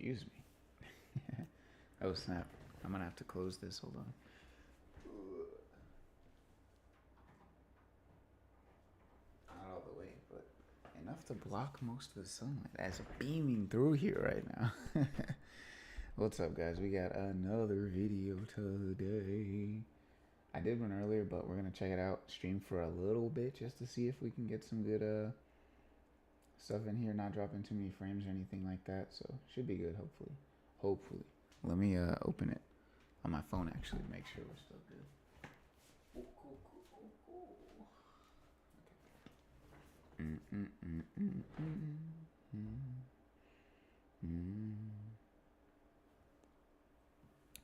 Excuse me. Oh snap. I'm gonna have to close this. Hold on. Not all the way, but enough to block most of the sunlight as beaming through here right now. What's up, guys? We got another video today. I did one earlier, but we're gonna check it out, stream for a little bit just to see if we can get some good stuff in here, not dropping too many frames or anything like that. So should be good, hopefully. Let me open it on my phone actually to make sure we're still good. Cool.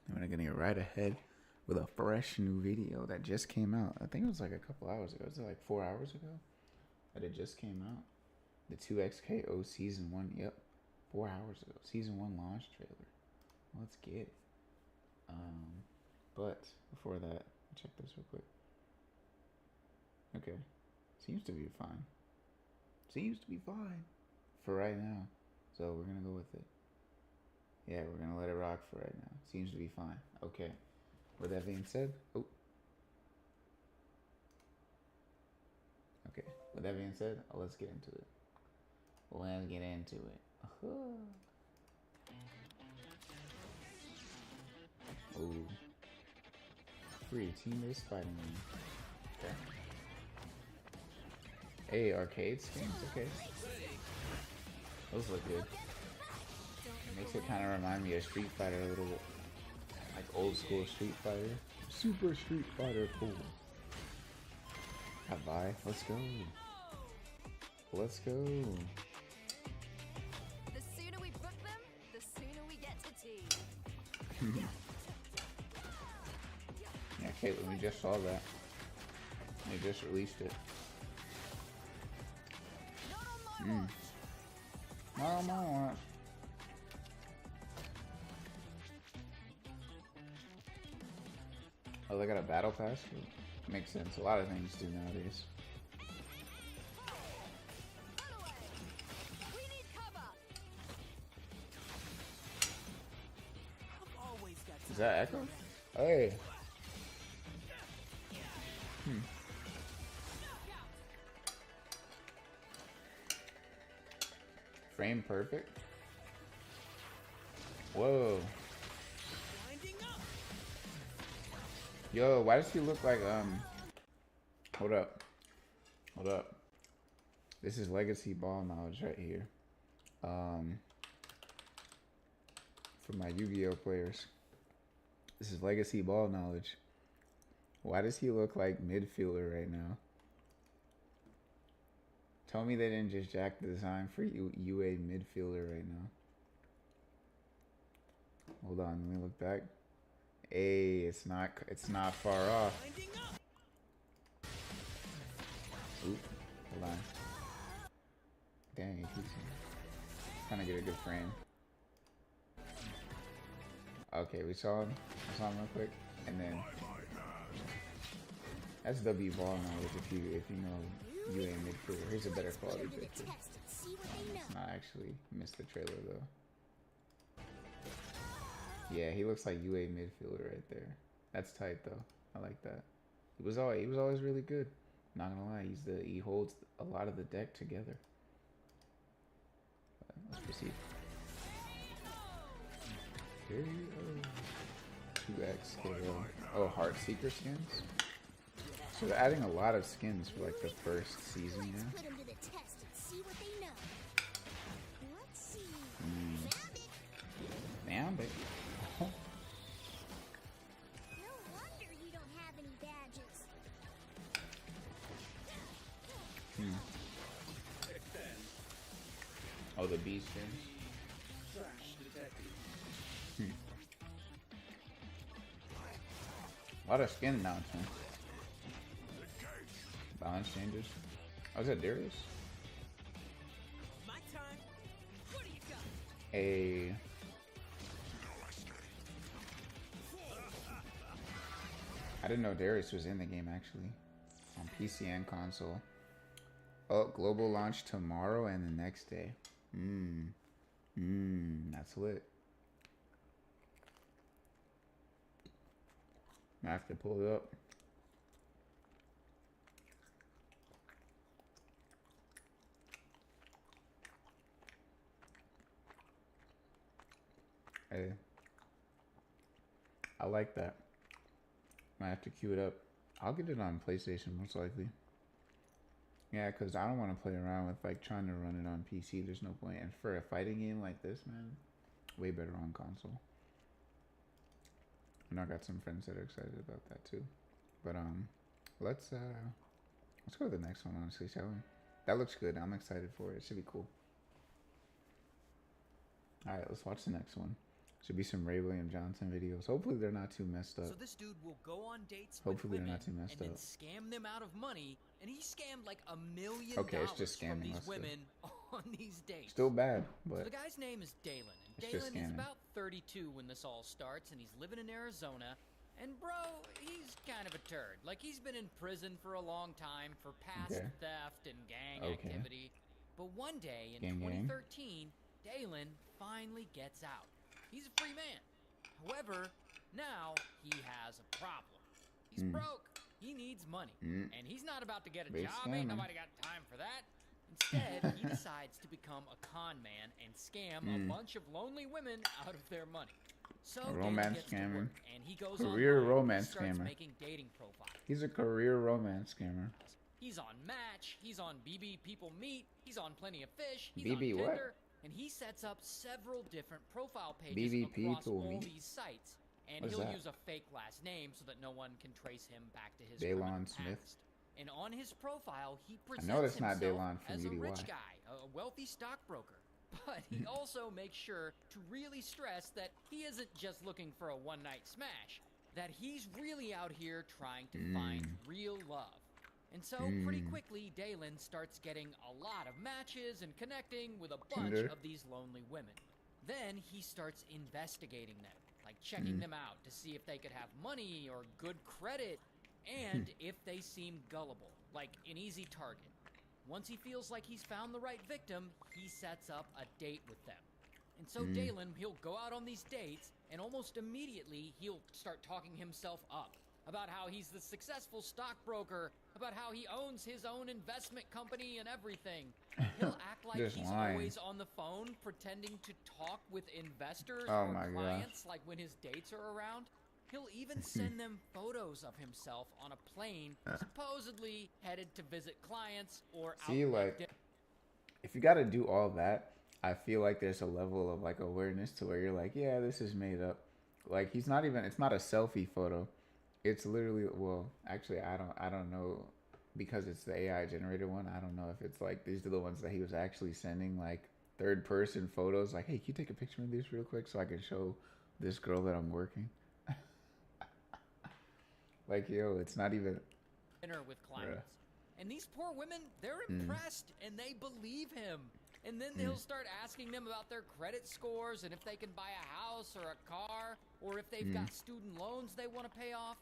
I'm gonna get right ahead with a fresh new video that just came out. I think it was like a couple hours ago. Was it like 4 hours ago that it just came out? The 2XKO season 1. Yep, 4 hours ago. Season 1 launch trailer. Let's get it. But before that, check this real quick. Okay, seems to be fine. Seems to be fine for right now. So we're gonna go with it. Yeah, we're gonna let it rock for right now. Seems to be fine. Okay. With that being said, oh. Okay. With that being said, let's get into it. Let's get into it. Ooh. Free team-based fighting game. Okay. Hey, arcade skins. Okay. Those look good. Makes it kind of remind me of Street Fighter a little bit. Like old school Street Fighter. Super Street Fighter, cool. Bye. Let's go. Let's go. The sooner we book them, the sooner we get to tea. Yeah, Caitlin, we just saw that. They just released it. Not on my watch. Oh, they got a battle pass? Makes sense. A lot of things do nowadays. We need cover. Is that Echo? Hey. Frame perfect. Whoa. Yo, why does he look like hold up. This is legacy ball knowledge right here. For my Yu-Gi-Oh players. This is legacy ball knowledge. Why does he look like midfielder right now? Tell me they didn't just jack the design for UA midfielder right now. Hold on, let me look back. Hey, it's not far off. Oop, hold on. Dang, he keeps trying to get a good frame. Okay, we saw him real quick, and then that's W ball knowledge if you know UA midfielder. Here's a better quality picture. Let's not actually miss the trailer though. Yeah, he looks like UA midfielder right there. That's tight though. I like that. He was always really good. Not gonna lie, he holds a lot of the deck together. Let's proceed. 2X KO. Oh, Heart Seeker skins. So they're adding a lot of skins for like the first season now. Damn, baby. Oh, the B skins. A lot of skin announcements. Balance changes. Oh, is that Darius? A I didn't know Darius was in the game actually. On PC and console. Oh, global launch tomorrow and the next day. I That's lit. I have to pull it up. Hey, I like that. I have to queue it up. I'll get it on PlayStation most likely. Yeah, because I don't want to play around with like trying to run it on PC. There's no point. And for a fighting game like this, man, way better on console. And I got some friends that are excited about that too. But let's go to the next one, honestly, shall we? That looks good. I'm excited for it. It should be cool. All right, let's watch the next one. Should be some Ray William Johnson videos. Hopefully they're not too messed up. So this dude will go on dates Hopefully with they're women not too messed and then up. scam them out of money, and he scammed like $1 million Okay, it's just from scamming, these let's go. women on these dates. Still bad, So but the guy's name is Dalen, and It's just Dalen is scamming. about 32 when this all starts, and he's living in Arizona. And bro, he's kind of a turd. Like, he's been in prison for a long time for past Okay. theft and gang Okay. activity. But one day in Gang, gang. 2013, Dalen finally gets out. He's a free man. However, now he has a problem. He's broke. He needs money. And he's not about to get a Big job. Ain't scammer. nobody got time for that. Instead, he decides to become a con man and scam a bunch of lonely women out of their money. So A Dalen romance gets to scammer. work, and he goes Career online, romance he starts scammer. making dating profiles. he's a career romance scammer. He's on Match, he's on BB People Meet, he's on Plenty of Fish, he's BB on what? Tinder, and he sets up several different profile pages BB across People all Meet? these sites. And What is he'll that? use a fake last name so that no one can trace him back to his Daylon criminal Smith? past. And on his profile, he presents know that's not himself Daylon from as a UDY. rich guy, a wealthy stockbroker. But he also makes sure to really stress that he isn't just looking for a one-night smash, that he's really out here trying to find real love. And so, pretty quickly, Dalen starts getting a lot of matches and connecting with a bunch Tinder. of these lonely women. Then he starts investigating them, like checking them out to see if they could have money or good credit, and if they seem gullible, like an easy target. Once he feels like he's found the right victim, he sets up a date with them. And so Dalen, he'll go out on these dates, and almost immediately he'll start talking himself up about how he's the successful stockbroker, about how he owns his own investment company and everything. He'll act like Just he's lying. always on the phone pretending to talk with investors Oh or my gosh. clients, like when his dates are around. He'll even send them photos of himself on a plane, supposedly headed to visit clients or See, outlet like, dinner. if you got to do all that, I feel like there's a level of like awareness to where you're like, yeah, this is made up. Like, he's not even, it's not a selfie photo. It's literally, well, actually, I don't know, because it's the AI generated one. I don't know if it's like, these are the ones that he was actually sending, like, third person photos. Like, hey, can you take a picture of this real quick so I can show this girl that I'm working? Like, yo, it's not even, dinner with clients. And these poor women, they're impressed and they believe him. And then they'll start asking them about their credit scores and if they can buy a house or a car or if they've got student loans they want to pay off.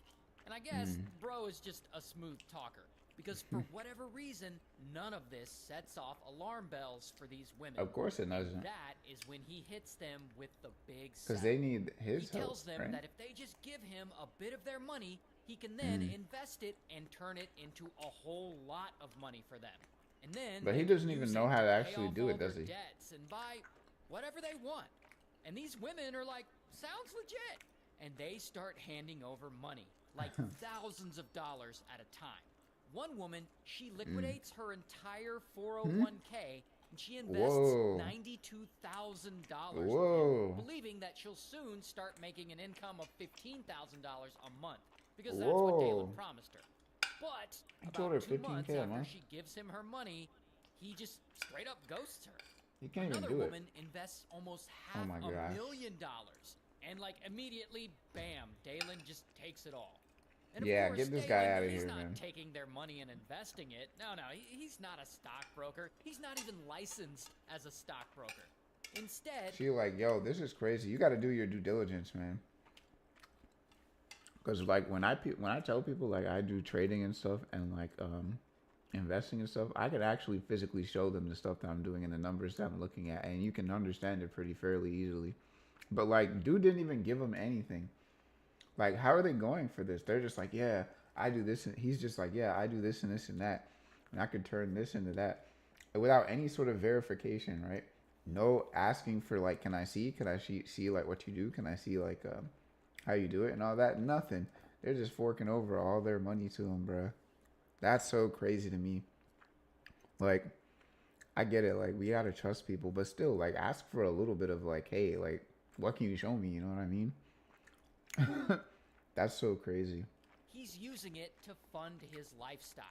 And I guess bro is just a smooth talker because for whatever reason, none of this sets off alarm bells for these women. of course it doesn't. That is when he hits them with the big Because sell. they need his He help, tells them right? that if they just give him a bit of their money, he can then invest it and turn it into a whole lot of money for them. And then But he they can doesn't even use know it how to pay actually off do all it, does their he? Debts and buy whatever they want. And these women are like, sounds legit. And they start handing over money, like thousands of dollars at a time. One woman, she liquidates her entire 401k and she invests Whoa. $92,000 Whoa. believing that she'll soon start making an income of $15,000 a month because that's what Whoa. Dalen promised her. But He about told her 2 15K months a after month. she gives him her money, he just straight up ghosts her. You can't even Another do woman invests almost half my gosh. $1 million, and like immediately, bam, Dalen just takes it all. And of Yeah, course, get this Dalen, guy outta he's here, not man. taking their money and investing it. No, he's not a stockbroker. He's not even licensed as a stockbroker. Instead, it. She like, yo, this is crazy. You got to do your due diligence, man. Because like when I tell people like I do trading and stuff, and like investing and stuff, I could actually physically show them the stuff that I'm doing and the numbers that I'm looking at, and you can understand it pretty fairly easily. But like, dude didn't even give them anything. Like, how are they going for this? They're just like, yeah, I do this, and he's just like, yeah, I do this and this and that, and I could turn this into that, without any sort of verification, right? No asking for like, can I see? Can I see like what you do? Can I see like how you do it and all that? Nothing. They're just forking over all their money to him, bro. That's so crazy to me. Like, I get it. Like, we gotta trust people, but still, like, ask for a little bit of like, hey, like, what can you show me? You know what I mean? That's so crazy. He's using it to fund his lifestyle.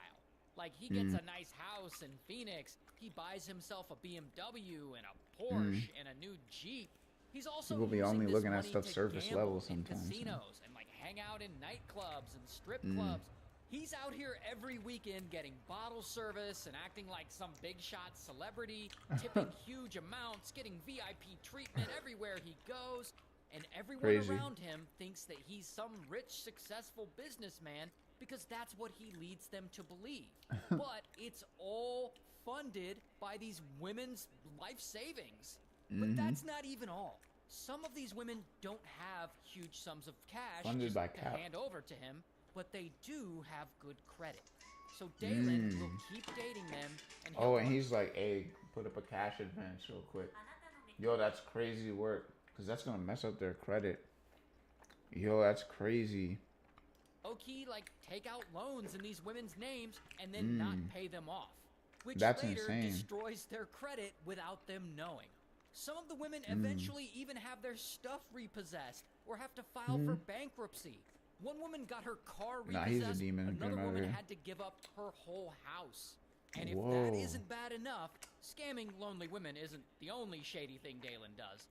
Like, he gets a nice house in Phoenix. He buys himself a BMW and a Porsche and a new Jeep. He's also People be using only this looking at money stuff to surface gamble level in sometimes, man. casinos and like hang out in nightclubs and strip clubs. He's out here every weekend getting bottle service and acting like some big shot celebrity, tipping huge amounts, getting VIP treatment everywhere he goes. And everyone Crazy. around him thinks that he's some rich, successful businessman because that's what he leads them to believe. But it's all funded by these women's life savings. But that's not even all. Some of these women don't have huge sums of cash Funded just by to Cap. hand over to him, but they do have good credit. So Dalen will keep dating them and Oh, he'll and he's like, hey, put up a cash advance real quick. Yo, that's crazy work. Because that's going to mess up their credit. Yo, that's crazy. low-key, like, take out loans in these women's names and then not pay them off. Which That's later insane. destroys their credit without them knowing. Some of the women eventually even have their stuff repossessed or have to file for bankruptcy. One woman got her car Nah, he's a repossessed. demon. Another Get him woman outta here. had to give up her whole house. And if Whoa. that isn't bad enough, scamming lonely women isn't the only shady thing Dalen does.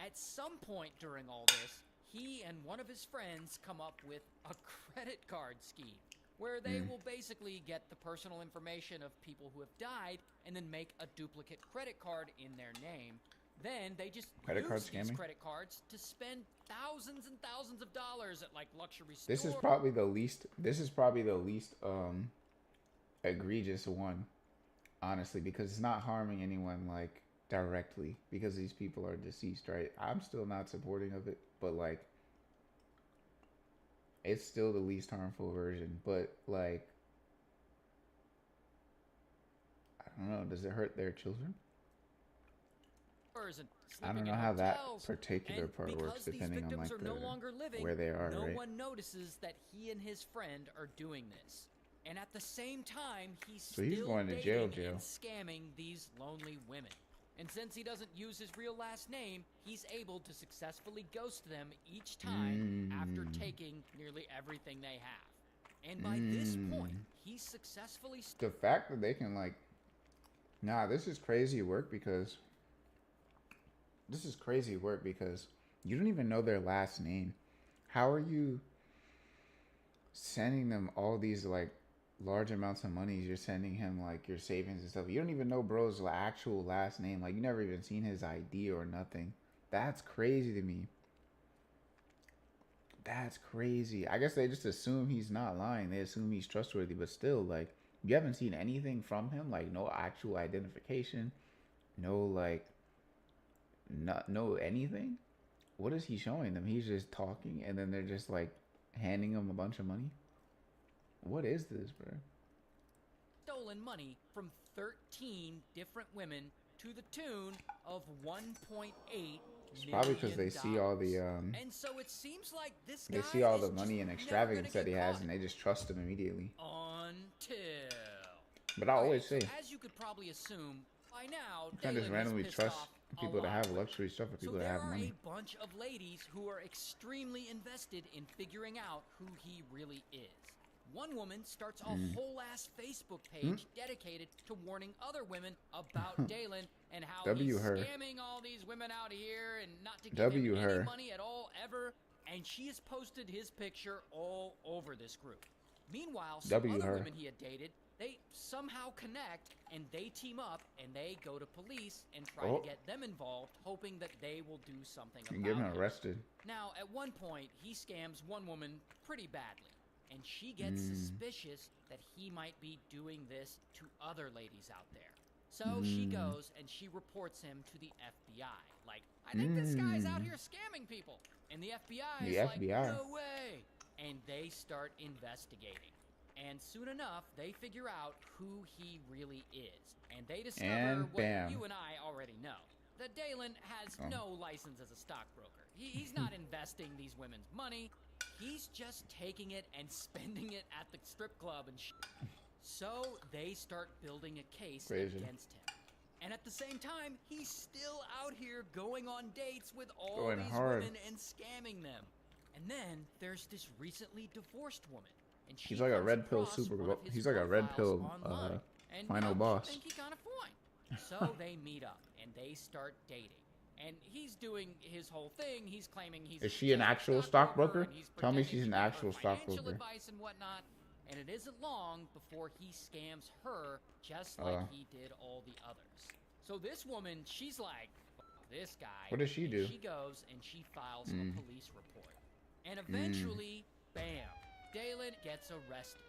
At some point during all this, he and one of his friends come up with a credit card scheme where they will basically get the personal information of people who have died and then make a duplicate credit card in their name. Then they just Credit card use these scamming? credit cards to spend thousands and thousands of dollars at like luxury stores. This is probably the least egregious one, honestly, because it's not harming anyone like directly because these people are deceased, right? I'm still not supporting of it, but like it's still the least harmful version. But like, I don't know, does it hurt their children? And I don't sleeping know in how that hotels. particular And part works because these depending on victims like are no longer living, where they are, no right? one notices that he and his friend are doing this. And at the same time, he's So he's still going to dating jail. and scamming these lonely women. And since he doesn't use his real last name, he's able to successfully ghost them each time after taking nearly everything they have. And by this point, he's successfully The fact that they can like, nah, this is crazy work because you don't even know their last name. How are you sending them all these like large amounts of money? You're sending him like your savings and stuff. You don't even know bro's actual last name. Like, you never even seen his ID or nothing. That's crazy to me. That's crazy. I guess they just assume he's not lying. They assume he's trustworthy, but still, like, you haven't seen anything from him, like no actual identification, no like, no anything. What is he showing them? He's just talking, and then they're just like handing him a bunch of money. What is this, bro? stolen money from 13 different women to the tune of $1.8 It's probably because they see all the And so it seems like this guy they see all is the just money and never extravagance gonna that he get has, caught. and they just trust him immediately. Until. But I Okay, always so say, as you could probably assume by now, you can't just Dalen has randomly pissed trust off a people that lot have of women. luxury stuff or So people that there have are money. a bunch of ladies who are extremely invested in figuring out who he really is. One woman starts a whole ass Facebook page dedicated to warning other women about Dalen and how W he's her. scamming all these women out here and not to give W him her. any money at all ever. And she has posted his picture all over this group. Meanwhile, some W other her. women he had dated, they somehow connect and they team up and they go to police and try Oh. to get them involved, hoping that they will do something You about get him it. arrested. Now, at one point, he scams one woman pretty badly. and she gets suspicious that he might be doing this to other ladies out there. So she goes and she reports him to the FBI. Like, I think this guy's out here scamming people. And the FBI is like, no way. And they start investigating. And soon enough, they figure out who he really is. And they discover what you and I already know. That Dalen has no license as a stockbroker. He's not investing these women's money. He's just taking it and spending it at the strip club and So they start building a case against him. And at the same time, he's still out here going on dates with all these women and scamming them. And then there's this recently divorced woman. And he's like a red pill he's like a red pill final boss. Think he kind of fine. So they meet up and they start dating. And he's doing his whole thing. He's claiming he's Is she an actual stockbroker? Tell me she's an actual stockbroker. Advice and whatnot. And it isn't long before he scams her just like he did all the others. So this woman, she's like, this guy. What does she do? She goes and she files a police report. And eventually, bam, Dalen gets arrested.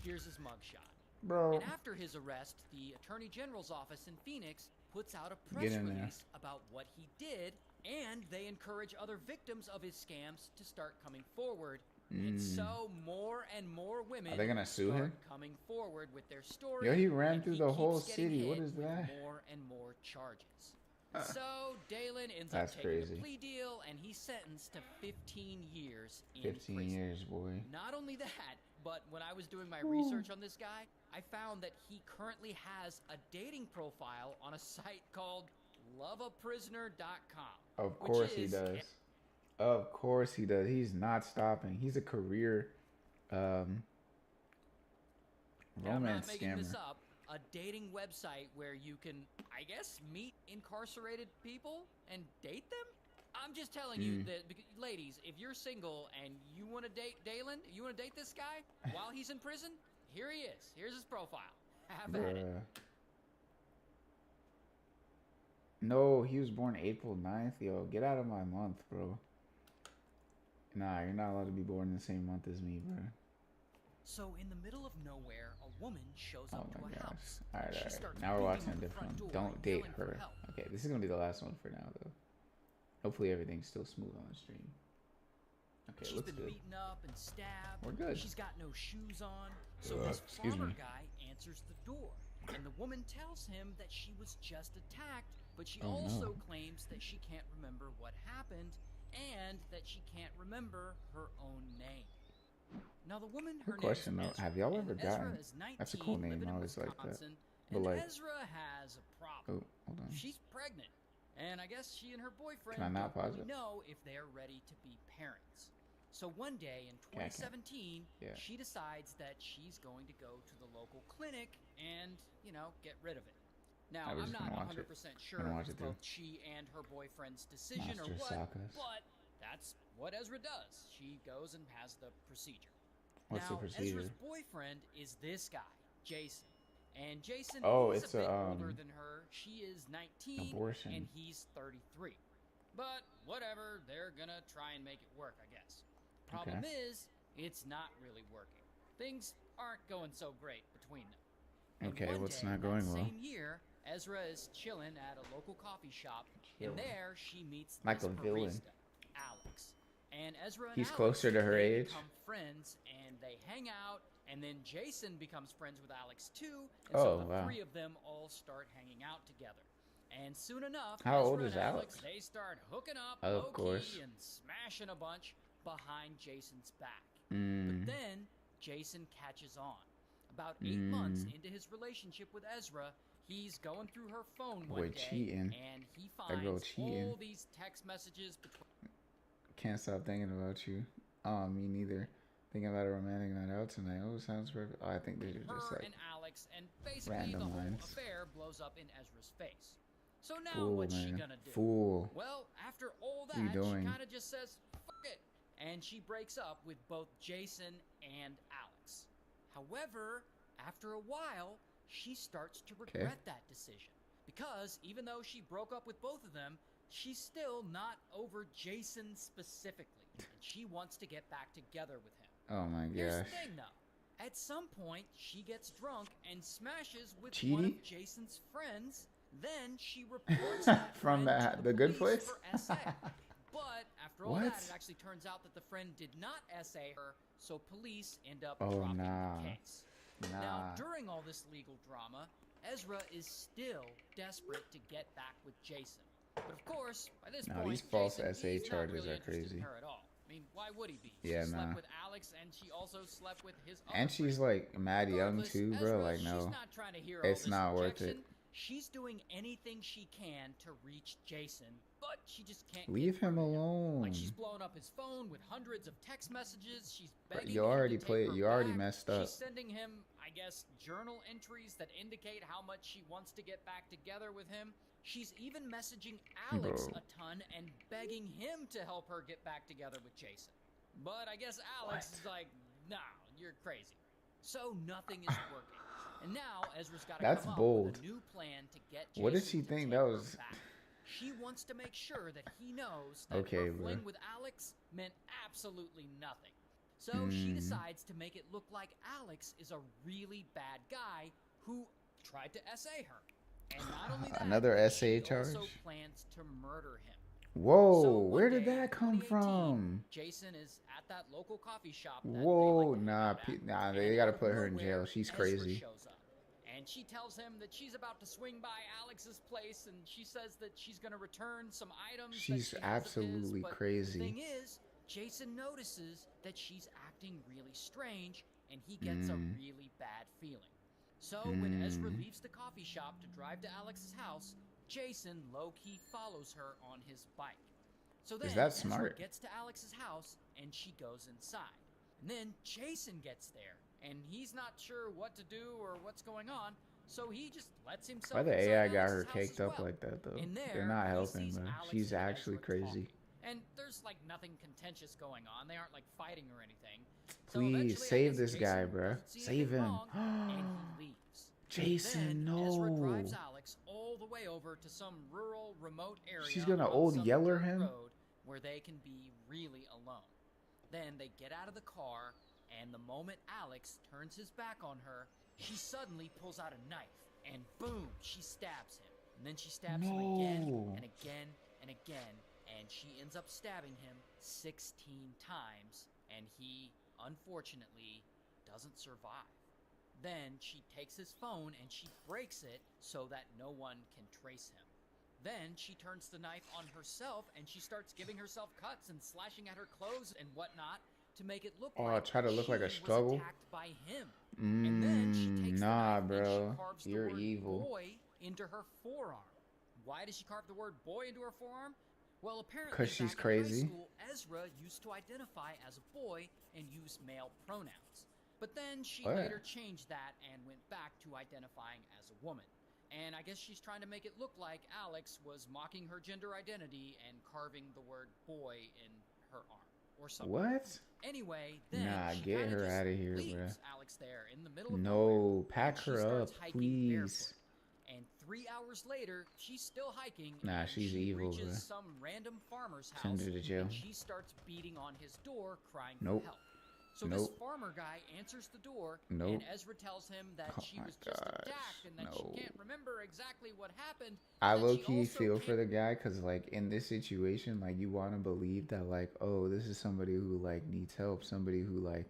Here's his mugshot. Bro. And after his arrest, the Attorney General's office in Phoenix puts out a press release about what he did, and they encourage other victims of his scams to start coming forward. And so more and more women are they gonna sue him? Coming forward with their story. Yo, he ran through the whole city. What is that? More and more charges. So Dalen ends That's up taking crazy. a plea deal, and he's sentenced to 15 years in 15 prison. years, boy. Not only that, but when I was doing my research on this guy, I found that he currently has a dating profile on a site called loveaprisoner.com. Of course he does. Of course he does. He's not stopping. He's a career romance I'm not making scammer. this up. A dating website where you can, I guess, meet incarcerated people and date them? I'm just telling you that, ladies, if you're single and you want to date Dalen, you want to date this guy while he's in prison, here he is. Here's his profile. Have at it. No, he was born April 9th. Yo, get out of my month, bro. Nah, you're not allowed to be born in the same month as me, bro. So in the middle of nowhere, a woman shows up to a house. Alright. Now we're watching a different one. Don't date her. Okay, this is gonna be the last one for now, though. Hopefully everything's still smooth on the stream. Okay, She's looks been good. beaten up and stabbed. We're good. She's got no shoes on. So this farmer guy answers the door. And the woman tells him that she was just attacked, but she also claims that she can't remember what happened and that she can't remember her own name. Now the woman, her question name though, is Ezra, have y'all ever and Ezra gotten? is 19, That's a cool name. living I in always like that. Wisconsin, But and like, Ezra has a problem. oh, hold on. She's pregnant, and I guess she and her boyfriend Can I not don't pause really it? know if they're ready to be parents. So one day in 2017, she decides that she's going to go to the local clinic and, you know, get rid of it. Now, I'm not 100% sure if it's both she and her boyfriend's decision or what, but that's what Ezra does. She goes and has the procedure. What's the procedure? Ezra's boyfriend is this guy, Jason. And Jason is it's a bit older than her. She is 19, abortion. and he's 33. But whatever, they're gonna try and make it work, I guess. Problem is, it's not really working. Things aren't going so great between them. And okay, one what's day, not going that well? Same year, Ezra is chilling at a local coffee shop, and there she meets like this a villain. barista, Alex. And Ezra and He's Alex, closer to her they age. become friends, and they hang out, and then Jason becomes friends with Alex too, and so the three of them all start hanging out together. And soon enough, How Ezra old is and Alex? They start hooking up Of course. low-key and smashing a bunch behind Jason's back. Mm. But then Jason catches on. About 8 months into his relationship with Ezra, he's going through her phone one day, cheating. and he That girl finds cheating. all these text messages between Can't stop thinking about you. Oh, me neither. Thinking about a romantic night out tonight. Oh, sounds perfect. Oh, I think these are just her like and Alex, and basically random the whole lines. affair blows up in Ezra's face. So now Fool, what's she man. gonna do? Fool. Well, after all What are you that, she doing? kind of just says, fuck it. And she breaks up with both Jason and Alex. However, after a while, she starts to regret that decision. Because even though she broke up with both of them, she's still not over Jason specifically. And she wants to get back together with him. Oh my Here's the gosh. thing, though. At some point, she gets drunk and smashes with one Chidi? of Jason's friends. Then she reports that From friend to the good police place? for SA. But after all What? that, it actually turns out that the friend did not SA her, so police end up Oh, dropping nah. the case. Nah. Now, during all this legal drama, Ezra is still desperate to get back with Jason. But of course, by this No, point, these false Jason, SA he's not charges really are interested crazy. in her at all. I mean, why would he be? Yeah, she slept nah. with Alex, and she also slept with his other And she's friend. like mad young Regardless, too, bro. Ezra, Like, she's no. not trying to hear all It's this not worth rejection. it. She's doing anything she can to reach Jason, but she just can't Leave get him through to alone. Like, she's blowing up his phone with hundreds of text messages. She's Bro, begging you him already to take played- her you already back. messed up. She's sending him, I guess, journal entries that indicate how much she wants to get back together with him. She's even messaging Alex Bro. a ton and begging him to help her get back together with Jason. But I guess Alex What? is like, nah, you're crazy. So nothing is working. And now Ezra's got to That's come up bold. with a new plan to get Jason What did she to think take that her was- back. She wants to make sure that he knows that Okay, her bro. fling with Alex meant absolutely nothing. So she decides to make it look like Alex is a really bad guy who tried to SA her. And not only that, Another but SA she charge? also plans to murder him. Whoa, So one where did day in that come 2018, from? Jason is at that local coffee shop. That Whoa, they like to hang nah, out at, nah, and they gotta out of put her in nowhere, jail. She's Ezra crazy. shows up, and she tells him that she's about to swing by Alex's place, and she says that she's gonna return some items. that She's she has of his, absolutely but crazy. The thing is, Jason notices that she's acting really strange, and he gets a really bad feeling. So when Ezra leaves the coffee shop to drive to Alex's house, Jason low-key follows her on his bike. So then that Ezra smart? gets to Alex's house and she goes inside. And then Jason gets there and he's not sure what to do or what's going on, so he just lets himself Why the inside AI got Alex's her house caked as up well. like that though? In there, They're not he helping, sees bro. Alex She's and actually Ezra crazy. talking. And there's like nothing contentious going on. They aren't like fighting or anything. So Please eventually, I save guess this guy, Jason bruh. doesn't see Save anything him. wrong, and he leaves. Jason, Then Ezra no. drives Alex all the way over to some rural, remote area. She's gonna on old some yeller dirt him? road where they can be really alone. Then they get out of the car, and the moment Alex turns his back on her, she suddenly pulls out a knife, and boom, she stabs him. And then she stabs him again No. and again and again, and she ends up stabbing him 16 times, and he, unfortunately, doesn't survive. Then she takes his phone and she breaks it so that no one can trace him. Then she turns the knife on herself and she starts giving herself cuts and slashing at her clothes and whatnot to make it look like try to look like a she struggle? was attacked by him. And then she takes the Nah, knife and bro. she carves the You're word evil. boy into her forearm. Why does she carve the word boy into her forearm? Well, apparently 'Cause she's back in crazy. high school, Ezra used to identify as a boy and use male pronouns. But then she What? later changed that and went back to identifying as a woman. And I guess she's trying to make it look like Alex was mocking her gender identity and carving the word boy in her arm or something. What? Anyway, then Nah, she get kinda her just outta here, leaves bruh. Alex there in the middle of No, nowhere, pack and she her starts up, hiking please. barefoot. And 3 hours later, she's still hiking. Nah, and she's she evil, reaches bruh. some random farmer's house. Send her to jail. And she starts beating on his door, crying Nope. for help. So this Nope. farmer guy answers the door, Nope. and Ezra tells him that Oh she my was just gosh, attacked and that no. she can't remember exactly what happened. I and that low she key also feel for can't- the guy because, like, in this situation, like, you want to believe that, like, oh, this is somebody who, like, needs help, somebody who, like,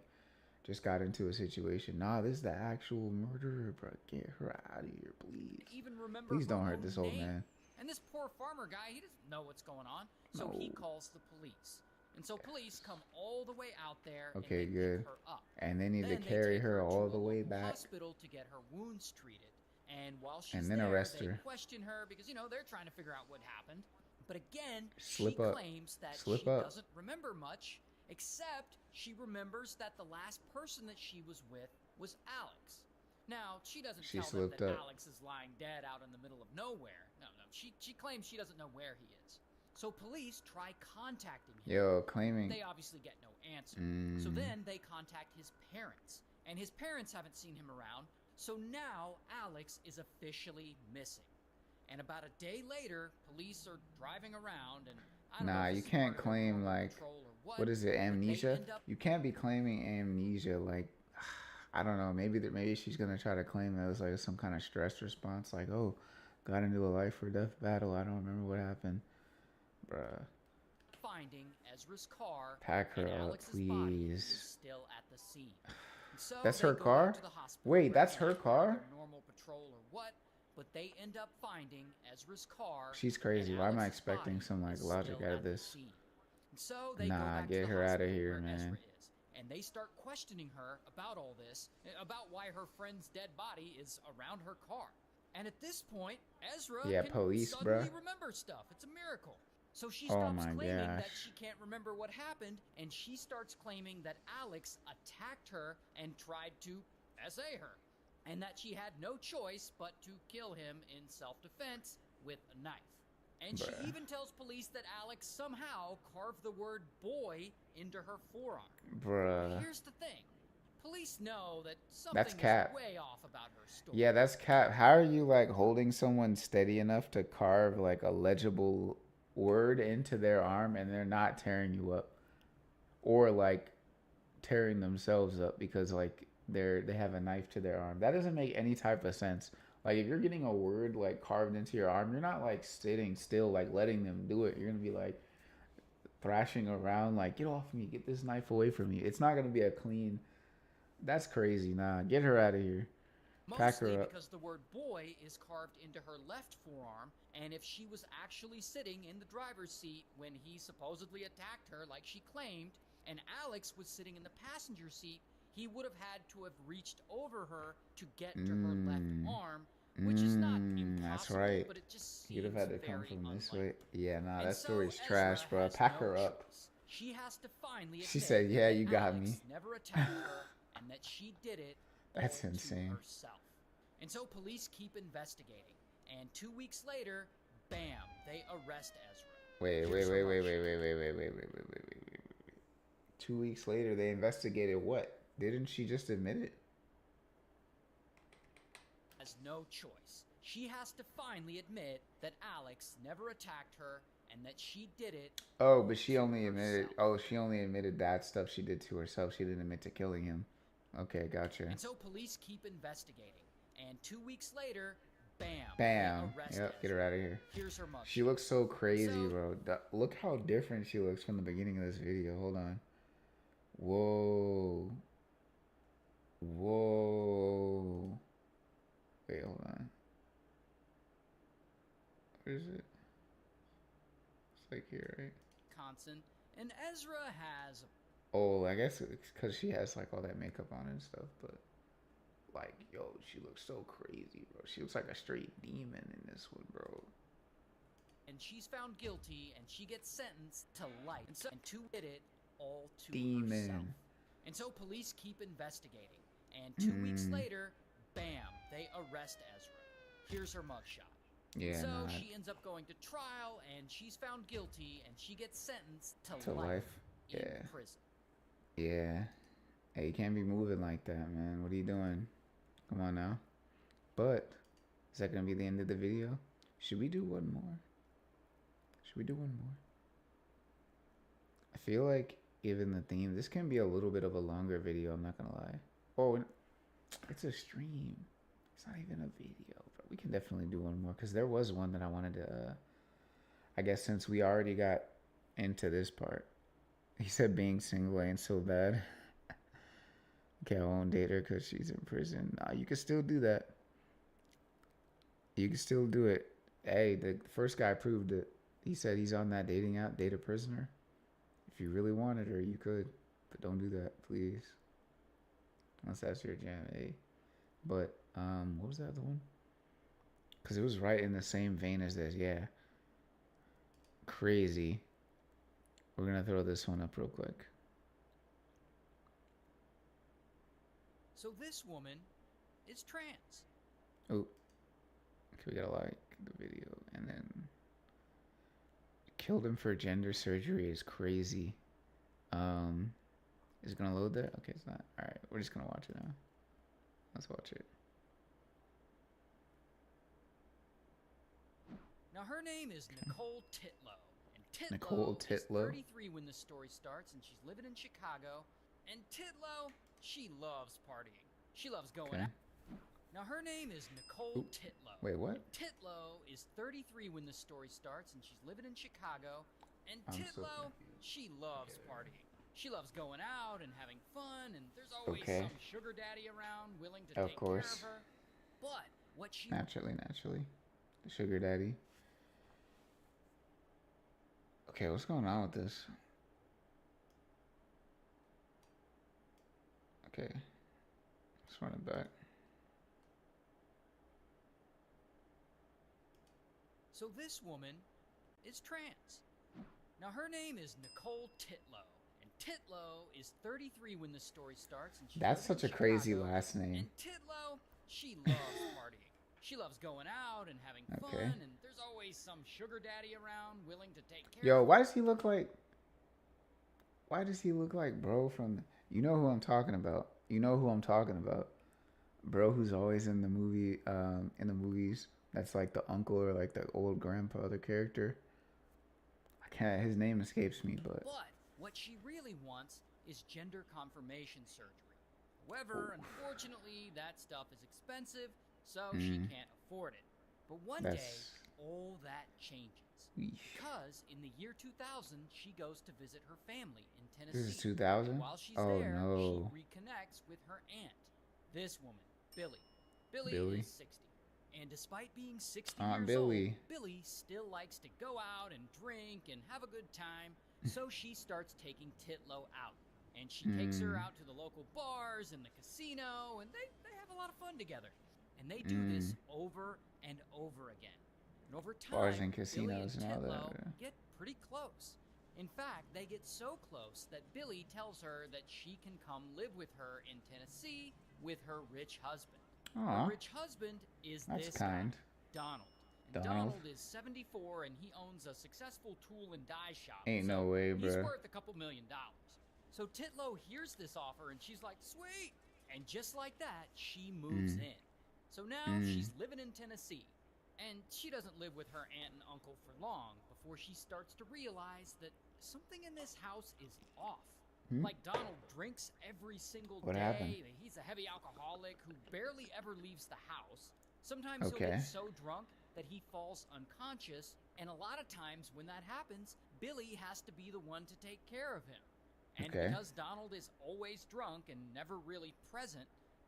just got into a situation. Nah, this is the actual murderer, bro. Get her out of here, please. even remember Please her don't hurt own this old name. man. And this poor farmer guy, he doesn't know what's going on, so he No. calls the police. And so police come all the way out there Okay, and they good. pick her up. And they need Then to they carry take her to all a the way local back. hospital to get her wounds treated. And while she's And then there, arrest they her. question her because, you know, they're trying to figure out what happened. But again, Slip she up. claims that Slip she up. doesn't remember much, except she remembers that the last person that she was with was Alex. Now, she doesn't She tell them slipped that up. Alex is lying dead out in the middle of nowhere. No. She claims she doesn't know where he is. So police try contacting him. Yo, claiming. They obviously get no answer. Mm. So then they contact his parents. And his parents haven't seen him around. So now Alex is officially missing. And about a day later, police are driving around and I don't know Nah, if you this is can't part of their claim, border like, patrol or what, what is it, but they amnesia? end up You can't be claiming amnesia like I don't know. Maybe she's gonna try to claim that it was like some kind of stress response, like oh, got into a life or death battle. I don't remember what happened, bruh. finding Ezra's car Pack her and up, Alex's body is please. still at the scene. And so That's they her go car? out to the hospital Wait, that's ready her for car? their normal patrol or what? But they end up finding Ezra's car. She's crazy. and Why am I Alex's expecting body some like is logic still out at of the this? scene. And so they go Nah, back to get the her out of hospital here, where man. Ezra is, and they start questioning her about all this, about why her friend's dead body is around her car. And at this point, Ezra Yeah, can police, suddenly bruh. remember stuff. It's a miracle. So she Oh stops my claiming that gosh. she can't remember what happened, and she starts claiming that Alex attacked her and tried to SA her, and that she had no choice but to kill him in self-defense with a knife. And Bruh. she even tells police that Alex somehow carved the word boy into her forearm. But Bruh. here's the thing. Police know that something That's is cap. way off about her story. Yeah, that's cap. How are you like holding someone steady enough to carve like a legible word into their arm and they're not tearing you up? Or like tearing themselves up because like they have a knife to their arm. That doesn't make any type of sense. Like if you're getting a word like carved into your arm, you're not like sitting still like letting them do it. You're gonna be like thrashing around like get off me, get this knife away from me. It's not gonna be a clean. That's crazy. Nah, get her out of here. Pack her Mostly up. because the word boy is carved into her left forearm, and if she was actually sitting in the driver's seat when he supposedly attacked her like she claimed, and Alex was sitting in the passenger seat, he would have had to have reached over her to get to her left arm, which is not impossible, That's right. but it just seems You'd have had to come very from this unlikely. way. Yeah, nah, And that so story's Ezra trash, bro. has Pack no her up. choice. She has to finally She admit said, "Yeah, that you got Alex me." never attacked her, and that she did it That's all insane. to herself. And so police keep investigating, and 2 weeks later, bam, they arrest Ezra. Wait. Here's her mugshot. 2 weeks later, they investigated what? Didn't she just admit it? Has no choice. She has to finally admit that Alex never attacked her and that she did it. Oh, all but she to only admitted. herself. Oh, she only admitted that stuff she did to herself. She didn't admit to killing him. Okay, gotcha. And so police keep investigating, and 2 weeks later, bam, Bam. they arrest Yep, get her Ezra. out of here. Here's her mugshot. She looks so crazy, So- bro. Look how different she looks from the beginning of this video. Hold on. Whoa. Whoa. Wait, hold on. Where is it? It's like here, right? Wisconsin, and Ezra has Oh, I guess it's because she has like all that makeup on and stuff, but like, yo, she looks so crazy, bro. She looks like a straight demon in this one, bro. and she's found guilty, and she gets sentenced to life. And so, and to did it all to Demon. herself. And so police keep investigating, and 2 weeks later, bam, they arrest Ezra. Here's her mugshot. Yeah, So nah, she ends up going to trial, and she's found guilty, and she gets sentenced to to life. in Yeah. prison. Yeah. Hey, you can't be moving like that, man. What are you doing? Come on now. But, is that going to be the end of the video? Should we do one more? Should we do one more? I feel like, given the theme, this can be a little bit of a longer video, I'm not going to lie. Oh, it's a stream. It's not even a video. But we can definitely do one more, because there was one that I wanted to, I guess since we already got into this part. He said being single ain't so bad. Okay, I won't date her because she's in prison. Nah, you can still do that. You can still do it. Hey, the first guy proved it. He said he's on that dating app, Date a Prisoner. If you really wanted her, you could. But don't do that, please. Unless that's your jam, eh? But, what was the other one? Because it was right in the same vein as this, yeah. Crazy. We're going to throw this one up real quick. So this woman is trans. Oh, okay, we gotta like the video, and then killed him for gender surgery is crazy. Is it gonna load there? Okay, it's not. All right, we're just gonna watch it now. Let's watch it. Now her name is Nicole Titlow, and Nicole Titlo is Titlow. 33 when the story starts, and she's living in Chicago. And Titlo, she loves partying. She loves going Okay. out. Now, her name is Nicole Oop. Titlow. Wait, what? Titlow is 33 when the story starts, and she's living in Chicago. And I'm so Titlow, confused. she loves partying. She loves going out and having fun, and there's always Okay. some sugar daddy around willing to Of take course. care of her. But what she Naturally. The sugar daddy. Okay, what's going on with this? Okay. Let's run it back. So this woman is trans. Now her name is Nicole Titlow, and Titlow is 33 when the story starts. And she's That's living such a in crazy Chicago. last name. And Titlow, she loves partying. She loves going out and having Okay. fun, and there's always some sugar daddy around willing to take care Yo, of why does he look like? Why does he look like bro from? You know who I'm talking about. You know who I'm talking about. Bro, who's always in the movie, in the movies. That's like the uncle or like the old grandfather character. I can't. His name escapes me, but But what she really wants is gender confirmation surgery. However, unfortunately, that stuff is expensive, so she can't afford it. But one day, that's. all that changes. Eesh. Because in the year 2000, she goes to visit her family in This Tennessee. is 2000. And while she's Oh there, no. she reconnects with her aunt. This woman, Billy. Billy Billy? is 60. And despite being 60 Aunt years Billy. old, Billy still likes to go out and drink and have a good time. So she starts taking Titlow out. And she takes her out to the local bars and the casino, and they have a lot of fun together. And they do this over and over again. And over time, Bars and Billy casinos and and all Titlow that. get pretty close. In fact, they get so close that Billy tells her that she can come live with her in Tennessee with her rich husband. Aw, Her rich husband is that's this kind. guy, Donald. And Donald? Donald is 74 and he owns a successful tool and die shop. Ain't so no way, he's bruh. worth a couple $1 million. So Titlow hears this offer and she's like, sweet! And just like that, she moves in. So now she's living in Tennessee. And she doesn't live with her aunt and uncle for long before she starts to realize that something in this house is off. Like Donald drinks every single What day. happened? He's a heavy alcoholic who barely ever leaves the house. Sometimes he'll Okay. get so drunk that he falls unconscious, and a lot of times when that happens, Billy has to be the one to take care of him. And Okay. because Donald is always drunk and never really present,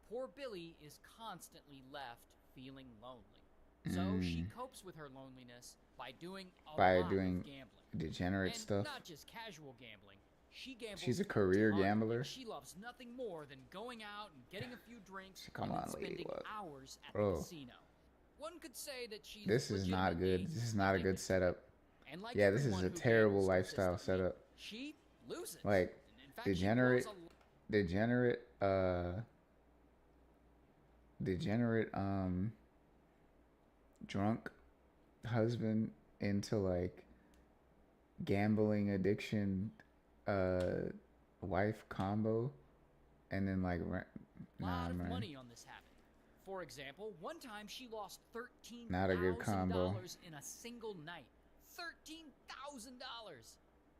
poor Billy is constantly left feeling lonely. So she copes with her loneliness by doing a lot of gambling. Degenerate And stuff. not just casual gambling. She gambles She's a career ton, gambler? and she loves nothing more than going out and getting a few drinks Come and then on, lady, spending what? hours at Bro. the casino. One could say that she's This is not good. legitimately This is not a good addicted. setup. And like Yeah, this is everyone a who terrible gambles lifestyle consistently, setup. She loses. Like, And in fact, she degenerate, blows degenerate, drunk husband into like gambling addiction, wife combo, and then like, a lot of man. money on this habit. For example, one time she lost $13,000 Not a good combo. in a single night. $13,000.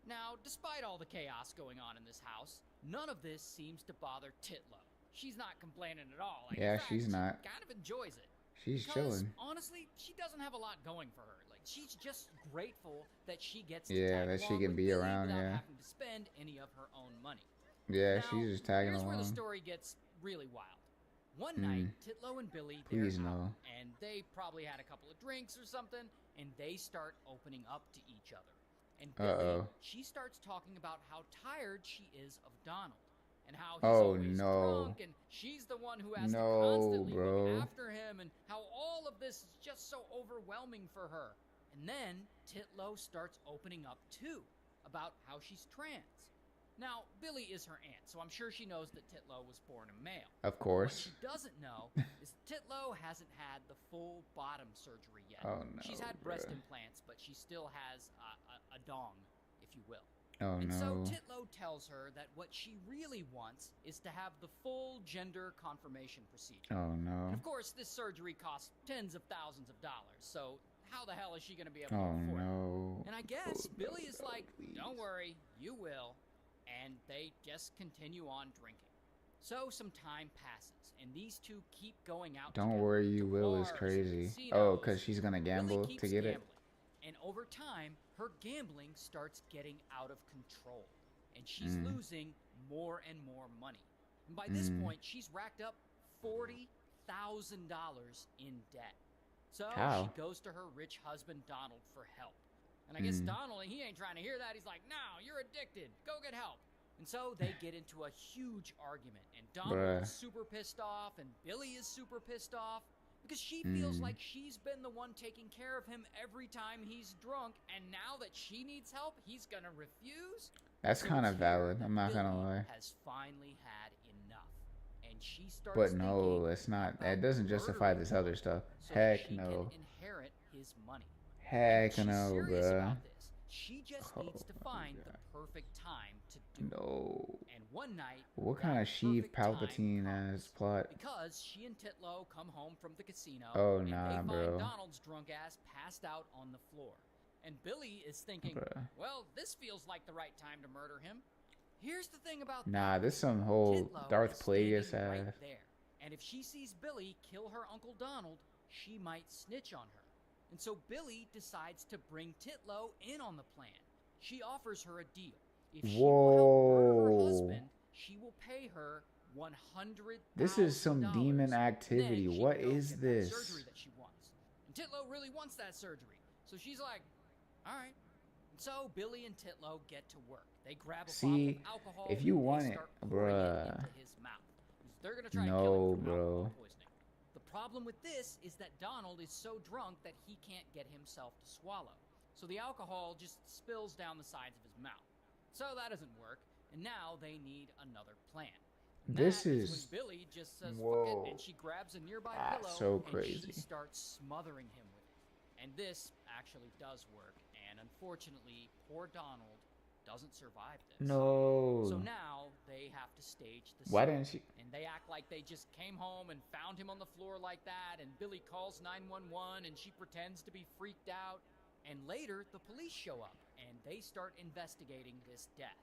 Now, despite all the chaos going on in this house, none of this seems to bother Titlow. She's not complaining at all. Like, in Yeah, fact, she's she not. kind of enjoys it. She's Because, chilling. honestly, she doesn't have a lot going for her. Like, she's just grateful that she gets to Yeah, tag that she along can with be Billy around, without yeah. having to spend any of her own money. Yeah, Now, she's just tagging here's where the along. story gets really wild. One night, Titlow and Billy, they're Please out, no. and they probably had a couple of drinks or something, and they start opening up to each other. And Billy, Uh-oh. she starts talking about how tired she is of Donald, and how he's Oh, always no. drunk, and she's the one who has to No, constantly bro. look after him, and how all of this is just so overwhelming for her. And then Titlow starts opening up too, about how she's trans. Now, Billy is her aunt, so I'm sure she knows that Titlow was born a male. Of What course. she doesn't know is Titlow hasn't had the full bottom surgery yet. Oh, no, She's had breast bruh. implants, but she still has a dong, if you will. Oh And so no. Titlow tells her that what she really wants is to have the full gender confirmation procedure. Oh And no. of course, this surgery costs tens of thousands of dollars, so how the hell is she gonna be able to Oh afford it? no. And I guess Oh, Billy no, is no, like, please. don't worry, you will. And they just continue on drinking. So some time passes, and these two keep going out Don't together worry, to you will is bars and crazy. casinos. Oh, because she's gonna Billy gamble keeps to get it? gambling, and over time, her gambling starts getting out of control, and she's Mm. losing more and more money. And by this Mm. point, she's racked up $40,000 in debt. So How? she goes to her rich husband Donald for help. And I guess Mm. Donald, he ain't trying to hear that. He's like, no, you're addicted. Go get help. And so they get into a huge argument. And Donald Bruh. is super pissed off, and Billy is super pissed off because she feels Mm. like she's been the one taking care of him every time he's drunk. And now that she needs help, he's going to refuse. That's So kind of it's here valid. that I'm not gonna Billy lie. has finally had enough. And she starts But no, thinking it's not. about That doesn't justify murdering this Donald other stuff. so that Heck she no. can inherit his money. Heck She's no, serious bruh. about this. She just needs to Oh my find the God. perfect time to do it. No. And one night, What that kind of Sheev perfect time Palpatine comes ass plot? because she and Titlow come home from the casino, Oh, and nah, they find bro. Donald's drunk ass passed out on the floor. And Billy is thinking, Bruh. well, this feels like the right time to murder him. Here's the thing about Nah, that. this some whole Titlow Darth is Plagueis standing ass. right there. And if she sees Billy kill her Uncle Donald, she might snitch on her. And so Billy decides to bring Titlow in on the plan. She offers her a deal. If she will help murder her Whoa. husband, she will pay her $100,000. This is some demon activity. Then she What can go is get that this? surgery that she wants. And Titlow really wants that surgery. So she's like, all right. And so Billy and Titlow get to work. They grab a bottle See, of alcohol. if you and they want it, start pouring bruh. into his mouth. They're gonna try and No, kill him from bro. alcohol poisoning. The problem with this is that Donald is so drunk that he can't get himself to swallow. So the alcohol just spills down the sides of his mouth. So that doesn't work, and now they need another plan. And This that is- when Billy just says fuck Whoa. it, and she grabs a nearby That's pillow so and crazy. she starts smothering him with it. And this actually does work, and unfortunately, poor Donald doesn't survive this. No. So now they have to stage the Why scene. didn't she? And they act like they just came home and found him on the floor like that, and Billy calls 911 and she pretends to be freaked out. And later, the police show up and they start investigating this death.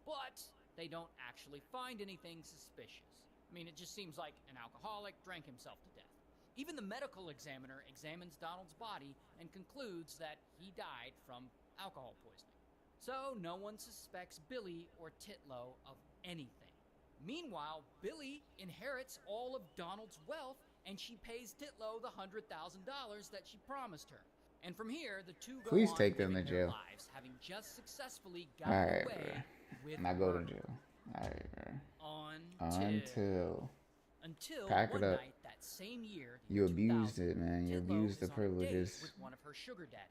But they don't actually find anything suspicious. I mean, it just seems like an alcoholic drank himself to death. Even the medical examiner examines Donald's body and concludes that he died from alcohol poisoning. So no one suspects Billy or Titlow of anything. Meanwhile, Billy inherits all of Donald's wealth, and she pays Titlow the $100,000 that she promised her. And from here, the two go Please on take them living to their jail. lives, having just successfully gotten Alright, away with Not go to murder. jail. Alright, bro. Until Until Pack one it up. night that same year, you in abused 2000, it, man. You Titlow abused the is on a date privileges. with one of her sugar daddies.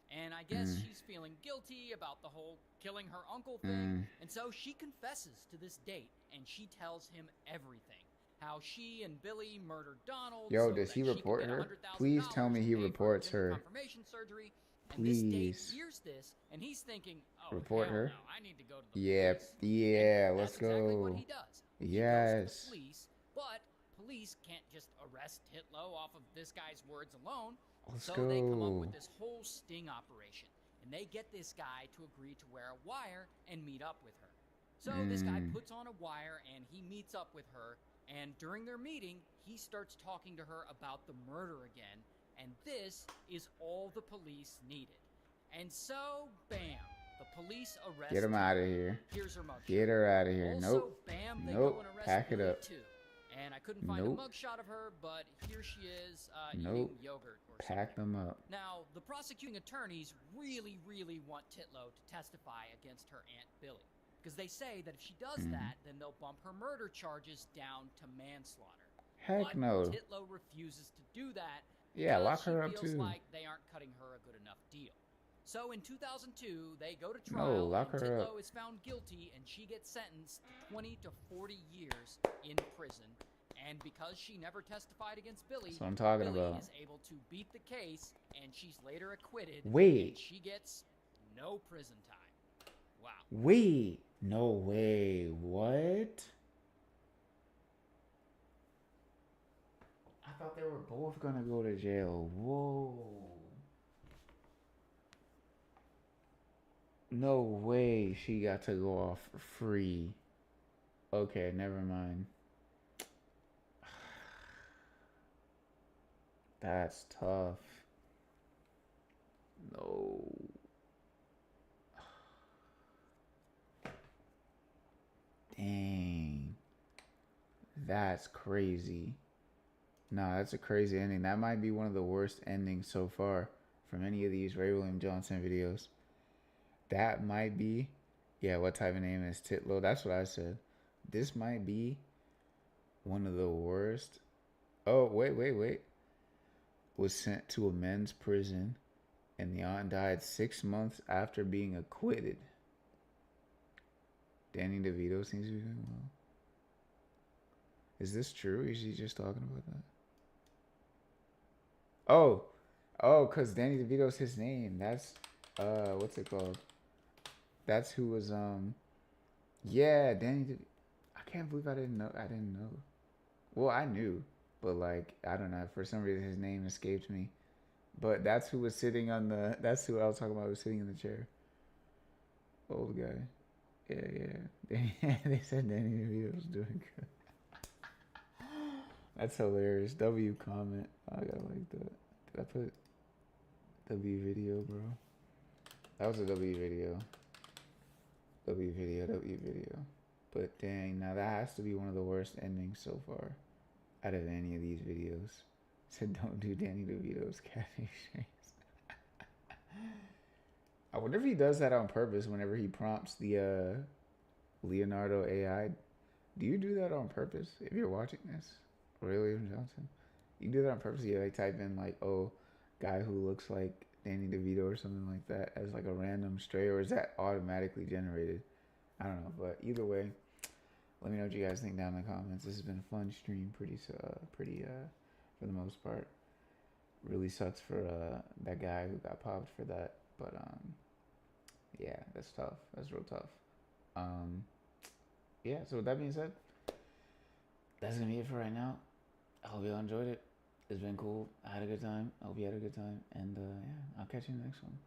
And I guess Mm. she's feeling guilty about the whole killing her uncle thing. Mm. And so she confesses to this date and she tells him everything. How she and Billy murdered Donald. Yo, so does that he she could report get her? $100,000 Please tell me to he pay for reports gender her. confirmation surgery. And this date Please. hears this and he's thinking, oh, Report hell her? no, I need to go to the Yeah, police. yeah, And let's that's exactly what go. he does. He Yes. goes to the police, but police can't just arrest Titlow off of this guy's words alone. Let's So they come up go. with this whole sting operation, and they get this guy to agree to wear a wire and meet up with her. So this guy Mm. puts on a wire and he meets up with her, and during their meeting, he starts talking to her about the murder again, and this is all the police needed. And so, bam, the police arrest Get him her. out of here. Here's her mugshot. Get her out of here. Also, Nope. bam, they Nope. go and arrest Pack it Billy up. too. And I couldn't find Nope. a mugshot of her, but here she is Nope. eating yogurt or Pack something. them up. Now, the prosecuting attorneys really, really want Titlow to testify against her Aunt Billy. Because they say that if she does Mhm. that, then they'll bump her murder charges down to manslaughter. Heck But no. Titlow refuses to do that. Yeah, because lock she her up feels too. like they aren't cutting her a good enough deal. So in 2002, they go to No, trial, lock and her Titlow up. is found guilty, and she gets sentenced to 20 to 40 years in prison. And because she never testified against Billy, That's what I'm talking Billy about. is able to beat the case, and she's later acquitted. Wait. And she gets no prison time. Wow. Wait. No way. What? I thought they were both gonna go to jail. Whoa. No way she got to go off free. Okay, never mind. That's tough. No. Dang. That's crazy. Nah, that's a crazy ending. That might be one of the worst endings so far from any of these Ray William Johnson videos. That might be, yeah, what type of name is Titlo? That's what I said. This might be one of the worst. Oh, wait. Was sent to a men's prison and the aunt died 6 months after being acquitted. Danny DeVito seems to be doing well. Is this true? Is he just talking about that? Cause Danny DeVito's his name. That's what's it called? That's who was yeah, I can't believe I didn't know. Well, I knew, but like I don't know. For some reason, his name escaped me. But that's who was sitting on the. That's who I was talking about. Who was sitting in the chair. Old guy. Yeah. They said Danny DeVito was doing good. That's hilarious. W comment. I gotta like that. Did I put W video, bro? That was a W video. W video. But dang, now that has to be one of the worst endings so far out of any of these videos. Said don't do Danny DeVito's catfish face. I wonder if he does that on purpose whenever he prompts the Leonardo AI. Do you do that on purpose if you're watching this? Ray William Johnson? You do that on purpose? You like type in like, oh, guy who looks like Danny DeVito or something like that as like a random stray, or is that automatically generated? I don't know, but either way, let me know what you guys think down in the comments. This has been a fun stream, pretty for the most part. Really sucks for that guy who got popped for that, but yeah, that's tough. That's real tough. Yeah. So with that being said, that's gonna be it for right now. I hope y'all enjoyed it. It's been cool. I had a good time. I hope you had a good time, and yeah, I'll catch you in the next one.